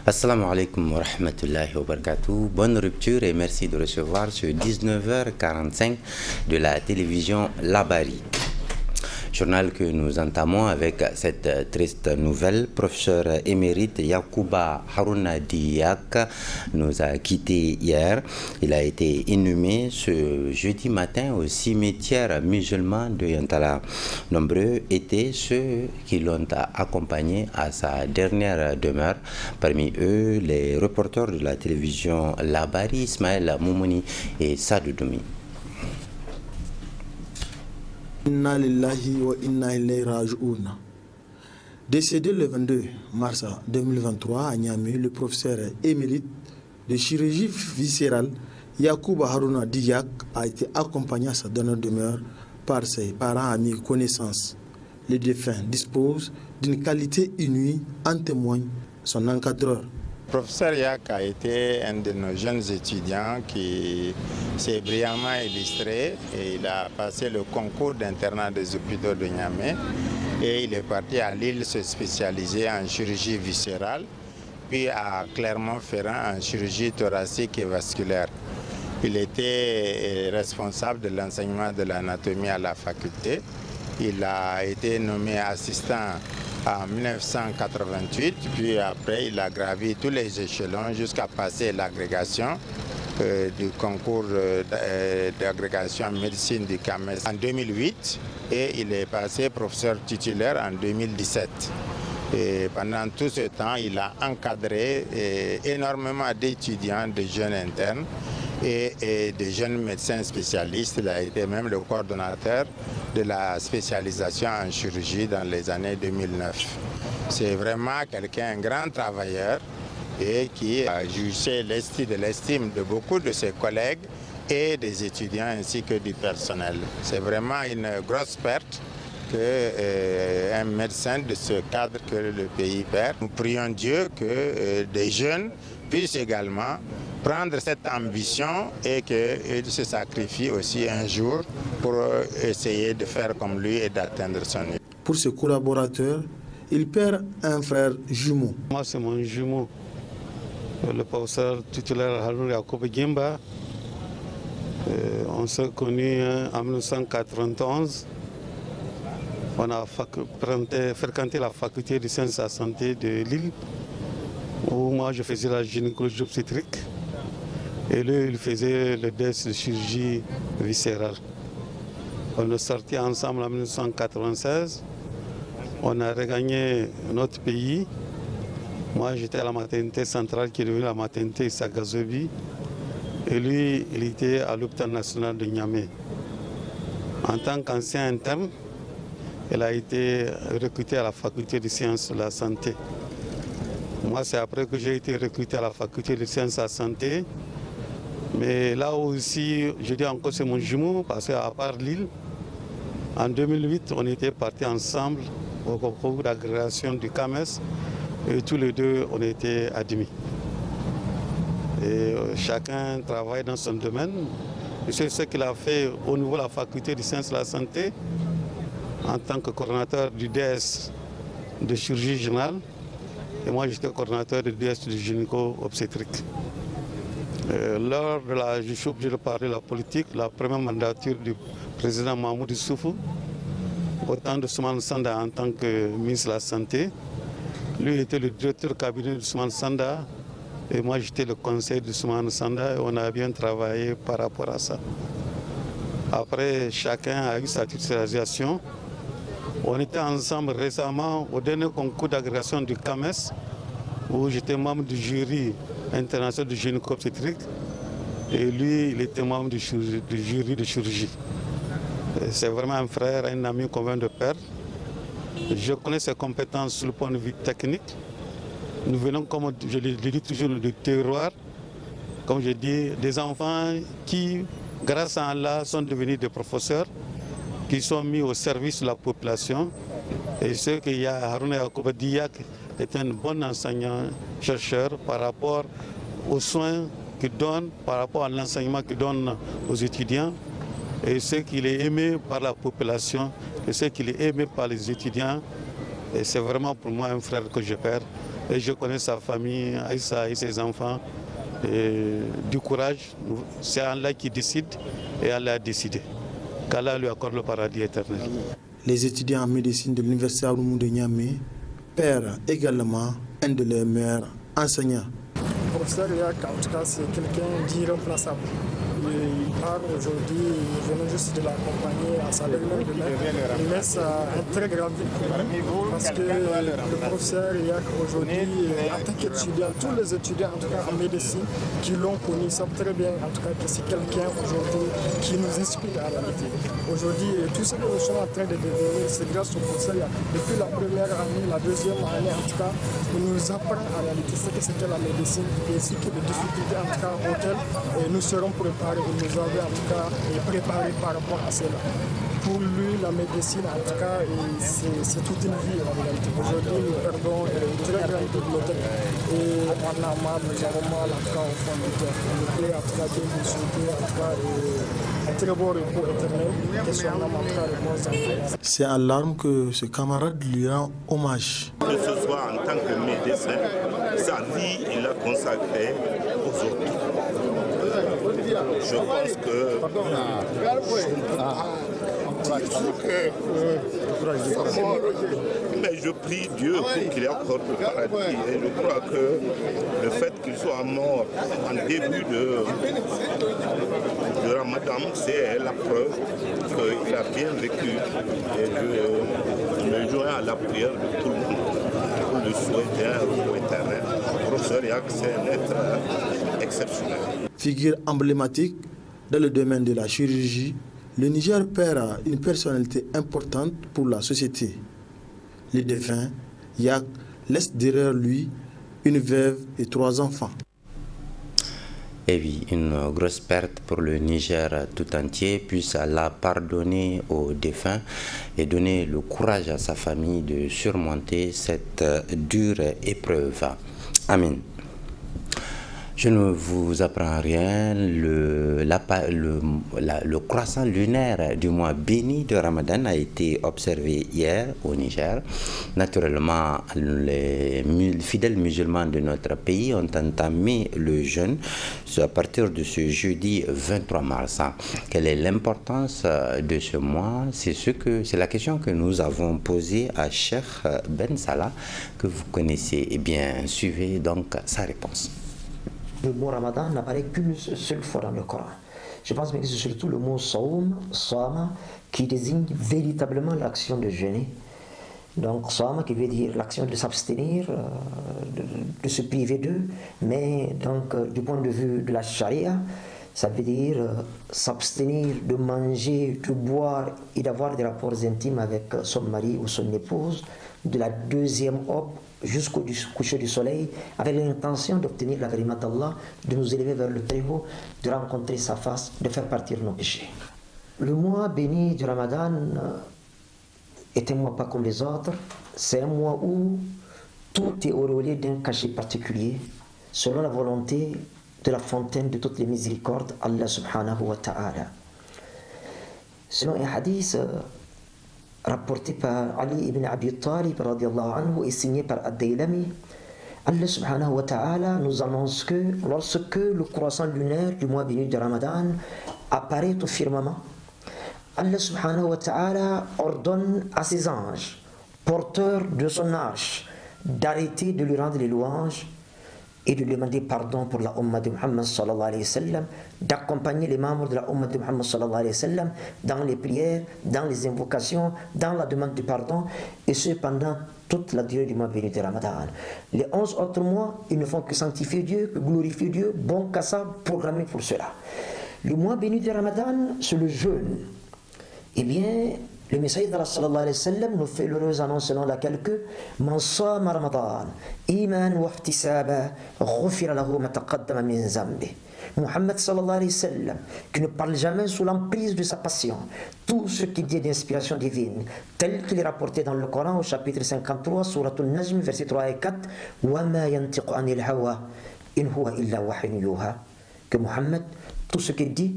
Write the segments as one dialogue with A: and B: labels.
A: Assalamu alaikum wa rahmatullahi wa barakatuh. Bonne rupture et merci de recevoir ce 19h45 de la télévision Labari. Journal que nous entamons avec cette triste nouvelle. Professeur émérite Yacouba Harouna Diak nous a quittés hier. Il a été inhumé ce jeudi matin au cimetière musulman de Yantala. Nombreux étaient ceux qui l'ont accompagné à sa dernière demeure. Parmi eux, les reporters de la télévision Labari, Ismaël Moumouni et Sadou Doumi.
B: Inna lillahi wa inna ilayhi raji'un. Décédé le 22 mars 2023 à Niamey, le professeur émérite de chirurgie viscérale Yacouba Harouna Diak a été accompagné à sa dernière demeure par ses parents, amis et connaissances. Le défunt dispose d'une qualité inouïe, en témoigne son encadreur.
C: Le professeur Yak a été un de nos jeunes étudiants qui s'est brillamment illustré et il a passé le concours d'internat des hôpitaux de Niamey et il est parti à Lille se spécialiser en chirurgie viscérale puis à Clermont-Ferrand en chirurgie thoracique et vasculaire. Il était responsable de l'enseignement de l'anatomie à la faculté. Il a été nommé assistant en 1988, puis après il a gravi tous les échelons jusqu'à passer l'agrégation du concours d'agrégation en médecine du CAMES en 2008 et il est passé professeur titulaire en 2017. Et pendant tout ce temps, il a encadré énormément d'étudiants, de jeunes internes et de jeunes médecins spécialistes. Il a été même le coordonnateur de la spécialisation en chirurgie dans les années 2009. C'est vraiment quelqu'un, un grand travailleur et qui a jouissé de l'estime de beaucoup de ses collègues et des étudiants ainsi que du personnel. C'est vraiment une grosse perte qu'un médecin de ce cadre que le pays perd. Nous prions Dieu que des jeunes puissent également prendre cette ambition et qu'ils se sacrifient aussi un jour pour essayer de faire comme lui et d'atteindre son but.
B: Pour ses collaborateurs, il perd un frère jumeau.
D: Moi, c'est mon jumeau, le professeur titulaire Harouna Yacouba Gimba. On s'est connus en 1991. On a fréquenté la faculté de sciences de la santé de Lille, où moi je faisais la gynécologie obstétrique. Et lui, il faisait le DES de chirurgie viscérale. On est sortis ensemble en 1996. On a regagné notre pays. Moi, j'étais à la maternité centrale qui est devenue la maternité Sagazobi. Et lui, il était à l'hôpital national de Niamey. En tant qu'ancien interne, il a été recruté à la faculté de sciences de la santé. Moi, c'est après que j'ai été recruté à la faculté de sciences de la santé. Mais là aussi, je dis encore c'est mon jumeau, parce qu'à part Lille, en 2008, on était partis ensemble au concours d'agrégation du CAMES et tous les deux, on était admis. Et chacun travaille dans son domaine. C'est ce qu'il a fait au niveau de la faculté de sciences de la santé, en tant que coordonnateur du DS de chirurgie générale. Et moi, j'étais coordonnateur du DS de gynéco-obstétrique. Lors de je suis obligé de parler de la politique, la première mandature du président Mahmoud Issoufou, au temps de Soumane Sanda en tant que ministre de la Santé. Lui était le directeur du cabinet de Soumane Sanda et moi j'étais le conseiller de Soumane Sanda et on a bien travaillé par rapport à ça. Après, chacun a eu sa titularisation. On était ensemble récemment au dernier concours d'agrégation du CAMES où j'étais membre du jury international de gynéco-obstétrique et lui, il était membre du jury de chirurgie. C'est vraiment un frère, un ami qu'on vient de perdre. Je connais ses compétences sur le point de vue technique. Nous venons, comme je le dis toujours, du terroir. Comme je dis, des enfants qui, grâce à Allah, sont devenus des professeurs, qui sont mis au service de la population. Et ce qu'il y a, Harouna Yacouba Diak est un bon enseignant-chercheur par rapport aux soins qu'il donne, par rapport à l'enseignement qu'il donne aux étudiants. Et ce qu'il est aimé par la population, et ce qu'il est aimé par les étudiants Et c'est vraiment pour moi un frère que je perds. Et je connais sa famille, Aïssa et ses enfants. Et du courage, c'est Allah qui décide et Allah a décidé. Qu'Allah lui accorde le paradis éternel.
B: Les étudiants en médecine de l'Université Abdou de Niamey perdent également un de leurs meilleurs enseignants.
E: Le professeur Yak, en tout cas, c'est quelqu'un d'irremplaçable. Il part aujourd'hui, je venais juste de l'accompagner à sa dernière demeure. Il laisse un très grand vide parce que le professeur Yak aujourd'hui, en tant qu'étudiant, tous les étudiants en tout cas en médecine qui l'ont connu savent très bien en tout cas que c'est quelqu'un aujourd'hui qui nous inspire en réalité. Aujourd'hui, tout ce que nous sommes en train de devenir, c'est grâce au professeur Yak. Depuis la première année, la deuxième année en tout cas, il nous apprend en réalité ce que c'était la médecine et ainsi que les difficultés en tout cas auxquelles nous serons préparés. Il nous avait en tout cas préparé par rapport à cela. Pour lui, la médecine, en tout cas, c'est toute une vie en réalité. Aujourd'hui, nous perdons une très grande bibliothèque et on a mal, nous avons mal en tout cas au fond du cœur. On nous plaît en tout cas de nous souhaiter en tout cas un très beau repos éternel, que son âme en tout cas repose en paix.
B: C'est en larmes que ce camarade lui rend hommage.
F: Que ce soit en tant que médecin, sa vie, il l'a consacrée aux autres. Je pense que mais je prie Dieu pour qu'il accorde le paradis. Et je crois que le fait qu'il soit mort en début de Ramadan, c'est la preuve qu'il a bien vécu. Et je me joins à la prière de tout le monde pour lui souhaiter un repos éternel. Le professeur Yak, c'est un être exceptionnel.
B: Figure emblématique dans le domaine de la chirurgie, le Niger perd une personnalité importante pour la société. Le défunt Yak laisse derrière lui une veuve et 3 enfants.
A: Et oui, une grosse perte pour le Niger tout entier. Puisse Allah pardonner aux défunts et donner le courage à sa famille de surmonter cette dure épreuve. Amen. Je ne vous apprends rien, le croissant lunaire du mois béni de Ramadan a été observé hier au Niger. Naturellement, les fidèles musulmans de notre pays ont entamé le jeûne à partir de ce jeudi 23 mars. Quelle est l'importance de ce mois? C'est la question que nous avons posée à Cheikh Ben Salah, que vous connaissez. Eh bien, suivez donc sa réponse.
G: Le mot Ramadan n'apparaît qu'une seule fois dans le Coran. Je pense que c'est surtout le mot Saoum, Sama, qui désigne véritablement l'action de jeûner. Donc Sama qui veut dire l'action de s'abstenir, de se priver d'eux, mais donc du point de vue de la charia, ça veut dire s'abstenir de manger, de boire et d'avoir des rapports intimes avec son mari ou son épouse, de la deuxième aube jusqu'au coucher du soleil, avec l'intention d'obtenir l'agrément d'Allah, de nous élever vers le Très-Haut, de rencontrer sa face, de faire partir nos péchés. Le mois béni du Ramadan est un mois pas comme les autres. C'est un mois où tout est auréolé d'un cachet particulier, selon la volonté de la fontaine de toutes les miséricordes, Allah subhanahu wa ta'ala. Selon un hadith rapporté par Ali ibn Abi Talib et signé par Ad-Daylami, Allah subhanahu wa ta'ala nous annonce que lorsque le croissant lunaire du mois béni de Ramadan apparaît au firmament, Allah subhanahu wa ta'ala ordonne à ses anges, porteurs de son arche, d'arrêter de lui rendre les louanges et de demander pardon pour la Ummah de Muhammad sallallahu alayhi wa sallam, d'accompagner les membres de la Ummah de Muhammad sallallahu alayhi wa sallam dans les prières, dans les invocations, dans la demande de pardon, et ce pendant toute la durée du mois béni de Ramadan. Les 11 autres mois, ils ne font que sanctifier Dieu, que glorifier Dieu, bon qu'à ça, programmé pour cela. Le mois béni de Ramadan, c'est le jeûne. Eh bien, le messager d'Allah sallallahu alayhi wa sallam nous fait l'heureuse annonce selon laquelle que Man sama Ramadan iman wa ihtisaba ghufira lahu ma taqaddama min zambi. Muhammad sallallahu alayhi wa sallam, qui ne parle jamais sous l'emprise de sa passion, tout ce qui dit d'inspiration divine, tel qu'il est rapporté dans le Coran au chapitre 53, Surat al-Najm, versets 3 et 4, wa ma yantiqu anil hawa in huwa illa wahyun yuha. Que Muhammad, tout ce qu'il dit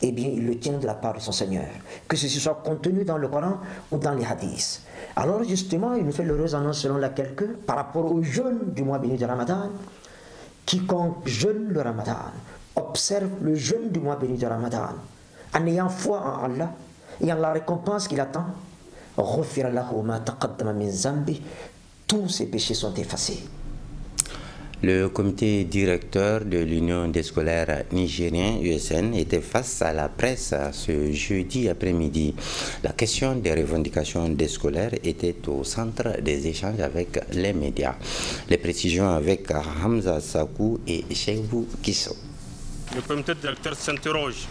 G: eh bien, il le tient de la part de son Seigneur, que ceci soit contenu dans le Coran ou dans les hadiths. Alors justement, il nous fait l'heureuse annonce selon laquelle, par rapport au jeûne du mois béni de Ramadan, quiconque jeûne le Ramadan, observe le jeûne du mois béni de Ramadan, en ayant foi en Allah et en la récompense qu'il attend, tous ses péchés sont effacés.
A: Le comité directeur de l'Union des scolaires nigériens USN était face à la presse ce jeudi après-midi. La question des revendications des scolaires était au centre des échanges avec les médias. Les précisions avec Hamza Sakou et Cheibou Kisso.
H: Le comité directeur s'interroge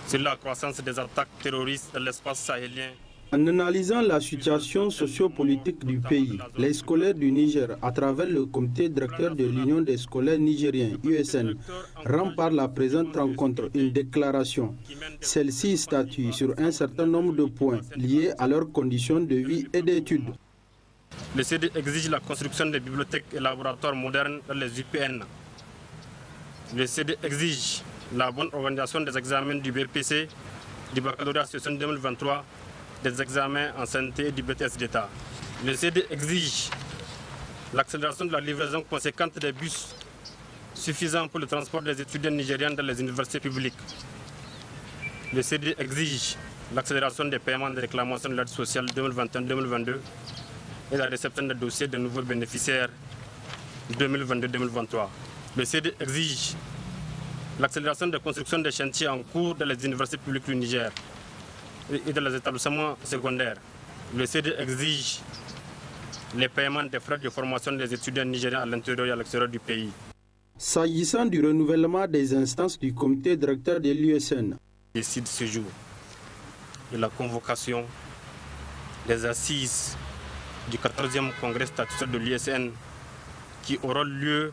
H: sur la croissance des attaques terroristes dans l'espace sahélien.
I: En analysant la situation sociopolitique du pays, les scolaires du Niger, à travers le comité directeur de l'Union des scolaires nigériens, USN, rend par la présente rencontre une déclaration. Celle-ci statue sur un certain nombre de points liés à leurs conditions de vie et d'études.
H: Le CD exige la construction des bibliothèques et laboratoires modernes dans les UPN. Le CD exige la bonne organisation des examens du BPC, du baccalauréat session 2023, des examens en santé et du BTS d'État. Le CD exige l'accélération de la livraison conséquente des bus suffisants pour le transport des étudiants nigériens dans les universités publiques. Le CD exige l'accélération des paiements des réclamations de l'aide sociale 2021-2022 et la réception des dossiers de nouveaux bénéficiaires 2022-2023. Le CD exige l'accélération de construction des chantiers en cours dans les universités publiques du Niger et dans les établissements secondaires. Le CD exige les paiements des frais de formation des étudiants nigériens à l'intérieur et à l'extérieur du pays.
I: S'agissant du renouvellement des instances du comité directeur de l'USN,
H: décide ce jour de la convocation des assises du 14e congrès statutaire de l'USN qui aura lieu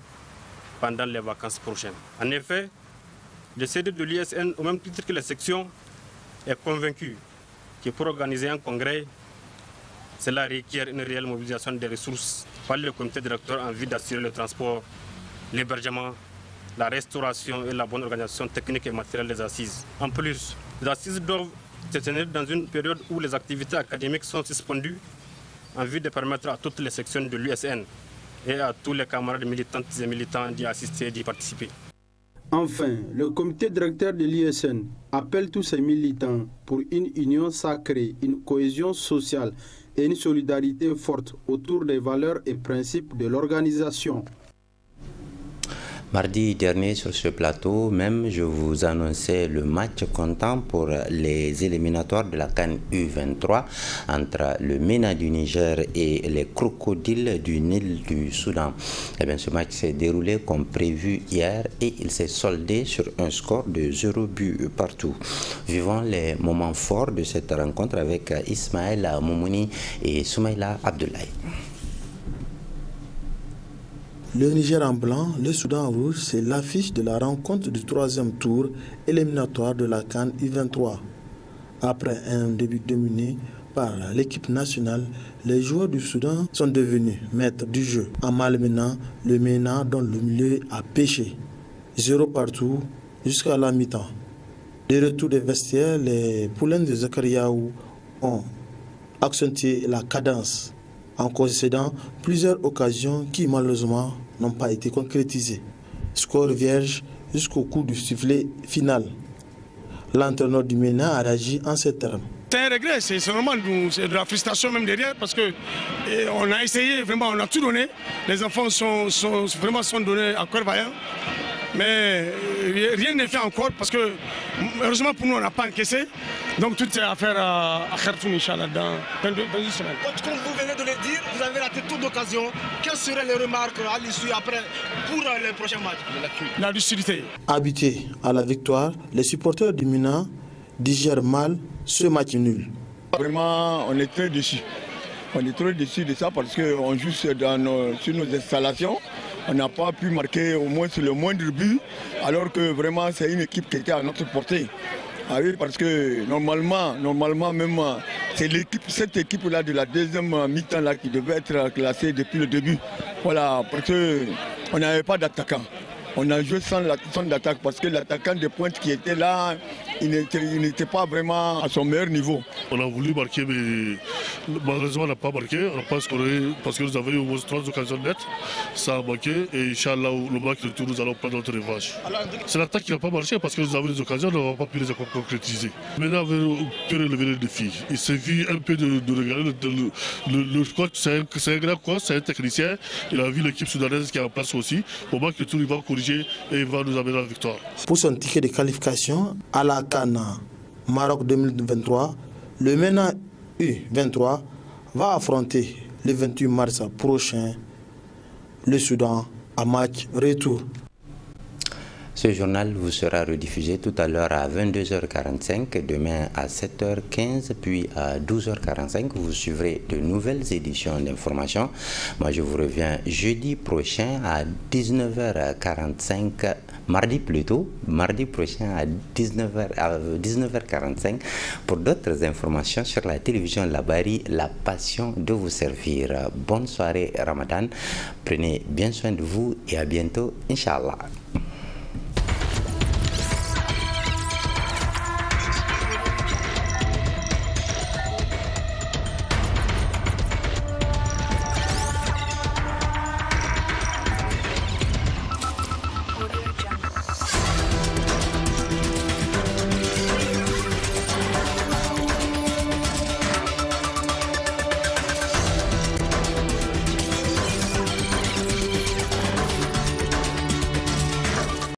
H: pendant les vacances prochaines. En effet, le CD de l'USN, au même titre que les sections, est convaincu que pour organiser un congrès, cela requiert une réelle mobilisation des ressources par le comité directeur en vue d'assurer le transport, l'hébergement, la restauration et la bonne organisation technique et matérielle des assises. En plus, les assises doivent se tenir dans une période où les activités académiques sont suspendues en vue de permettre à toutes les sections de l'USN et à tous les camarades militantes et militants d'y assister et d'y participer.
I: Enfin, le comité directeur de l'USN appelle tous ses militants pour une union sacrée, une cohésion sociale et une solidarité forte autour des valeurs et principes de l'organisation.
A: Mardi dernier, sur ce plateau, même, je vous annonçais le match comptant pour les éliminatoires de la CAN U23 entre le MENA du Niger et les Crocodiles du Nil du Soudan. Eh bien, ce match s'est déroulé comme prévu hier et il s'est soldé sur un score de 0 but partout. Vivons les moments forts de cette rencontre avec Ismaël Moumouni et Soumaïla Abdoulaye.
B: Le Niger en blanc, le Soudan en rouge, c'est l'affiche de la rencontre du troisième tour éliminatoire de la CAN U23. Après un début dominé par l'équipe nationale, les joueurs du Soudan sont devenus maîtres du jeu en malmenant le MENA dont le milieu a pêché. 0 partout jusqu'à la mi-temps. De retour des vestiaires, les poulains de Zakariaou ont accentué la cadence en concédant plusieurs occasions qui malheureusement n'ont pas été concrétisées. Score vierge jusqu'au coup du sifflet final. L'entraîneur du MENA a réagi en ces termes.
E: C'est un regret, c'est normal, c'est de la frustration même derrière parce qu'on a essayé, vraiment on a tout donné. Les enfants sont donnés à cœur vaillant. Mais rien n'est fait encore parce que heureusement pour nous on n'a pas encaissé. Donc tout est à faire à Khartoum, Inch'Allah, dans une semaine.
J: Comme vous venez de le dire, vous avez raté toute l'occasion. Quelles seraient les remarques à l'issue après pour les prochains matchs?
E: La lucidité.
B: Habitués à la victoire, les supporters du MENA digèrent mal ce match nul.
K: Vraiment, on est très déçus. On est très déçus de ça parce qu'on joue sur nos installations. On n'a pas pu marquer au moins sur le moindre but, alors que vraiment c'est une équipe qui était à notre portée. Ah oui, parce que normalement même, c'est cette équipe-là de la deuxième mi-temps là qui devait être classée depuis le début. Voilà, parce qu'on n'avait pas d'attaquant. On a joué sans attaque parce que l'attaquant de pointe qui était là, il n'était pas vraiment à son meilleur niveau.
L: On a voulu marquer, mais malheureusement on n'a pas marqué. On pas scoré parce que nous avions au moins 3 occasions nettes. Ça a manqué et Inch'Allah, le match de tour, nous allons prendre notre revanche. C'est l'attaque qui n'a pas marché parce que nous avons des occasions, on n'a pas pu les concrétiser. Maintenant, on peut relever le défi. Il suffit un peu de regarder le coach, c'est un grand coach, c'est un technicien. Il a vu l'équipe soudanaise qui est en place aussi. Au match de tour, il va corriger et il va nous amener la victoire.
B: Pour son ticket de qualification à la CAN Maroc 2023, le MENA U23 va affronter le 28 mars prochain le Soudan à match retour.
A: Ce journal vous sera rediffusé tout à l'heure à 22h45, demain à 7h15, puis à 12h45. Vous suivrez de nouvelles éditions d'information. Moi, je vous reviens jeudi prochain à 19h45, mardi prochain à 19h45 pour d'autres informations sur la télévision Labari, la passion de vous servir. Bonne soirée Ramadan, prenez bien soin de vous et à bientôt, Inch'Allah.